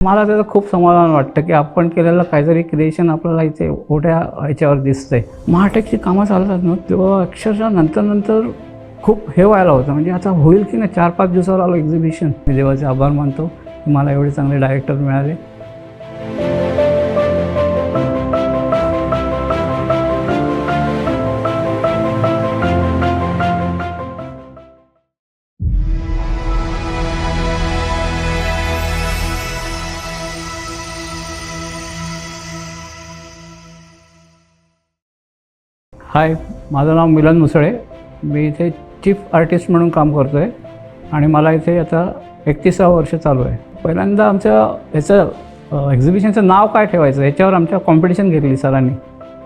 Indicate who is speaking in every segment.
Speaker 1: मला त्याचं खूप समाधान वाटतं की आपण केलेलं काहीतरी क्रिएशन आपल्याला इथे मोठ्या ह्याच्यावर दिसतंय. महाटेकची कामं चालतात ना तेव्हा अक्षरशः नंतर खूप हे व्हायला होतं, म्हणजे आता होईल की नाही. 4-5 दिवसावर आलं एक्झिबिशन. मी देवाचे आभार मानतो की मला एवढे चांगले डायरेक्टर मिळाले. हाय, माझं नाव मिलन मुसळे. मी इथे चीफ आर्टिस्ट म्हणून काम करतो आहे आणि मला इथे आता 31वं वर्ष चालू आहे. पहिल्यांदा आमच्या ह्याचं एक्झिबिशनचं नाव काय ठेवायचं ह्याच्यावर आमच्या कॉम्पिटिशन घेतली सरांनी.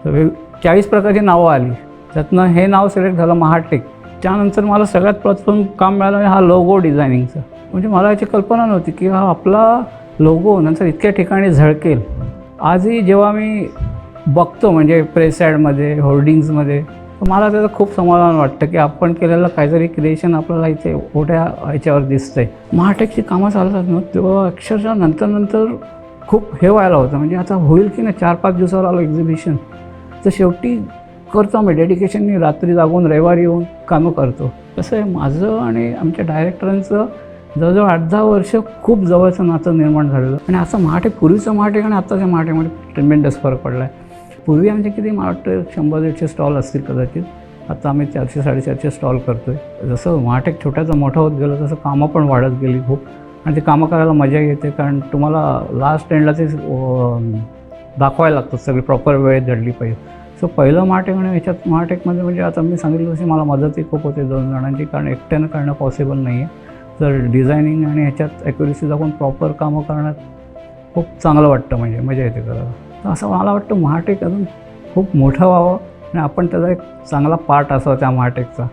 Speaker 1: तर 40 प्रकारची नावं आली, त्यातनं हे नाव सिलेक्ट झालं महाटेक. त्यानंतर मला सगळ्यात प्रथम काम मिळालं हा लोगो डिझायनिंगचं. म्हणजे मला याची कल्पना नव्हती की हा आपला लोगो नंतर इतक्या ठिकाणी झळकेल. आजही जेव्हा मी बघतो म्हणजे प्रेस ॲडमध्ये, होर्डिंग्समध्ये, तर मला त्याचं खूप समाधान वाटतं की आपण केलेलं काहीतरी क्रिएशन आपल्याला इथे मोठ्या ह्याच्यावर दिसतंय. महाटेकची कामं चालतात ना तेव्हा अक्षरशः नंतर खूप हे व्हायला होतं, म्हणजे आता होईल की नाही. 4-5 दिवसावर आलं एक्झिबिशन. तर शेवटी करतो आम्ही डेडिकेशननी, रात्री जागून रविवारी येऊन कामं करतो. कसं आहे, माझं आणि आमच्या डायरेक्टरांचं जवळजवळ 8-10 वर्ष खूप जवळचं नातं निर्माण झालेलं. आणि असं महाटेक, पूर्वीचं महाटेक आणि आत्ताच्या महाटेकमध्ये ट्रेमेंडस फरक पडला आहे. पूर्वी आमचे किती मला वाटतं 100-150 स्टॉल असतील कदाचित. आता आम्ही 400-450 स्टॉल करतो आहे. जसं महाटेक छोट्याचं मोठं होत गेलं तसं कामं पण वाढत गेली खूप. आणि ते कामं करायला मजा येते, कारण तुम्हाला लास्ट एंडला ते दाखवायला लागतं सगळी प्रॉपर वेळेत घडली पाहिजे. सो पहिलं महाटेक आणि ह्याच्यात महाटेकमध्ये म्हणजे आता मी सांगितलं तशी मला मदतही खूप होते 2 जणांची, कारण एकट्यानं करणं पॉसिबल नाही आहे. तर डिझायनिंग आणि ह्याच्यात ॲक्युरेसी दाखवून प्रॉपर कामं करण्यात खूप चांगलं वाटतं, म्हणजे मजा येते करायला. तर असं मला वाटतं महाटेक अजून खूप मोठं व्हावं आणि आपण त्याचा एक चांगला पार्ट असावा त्या महाटेकचा.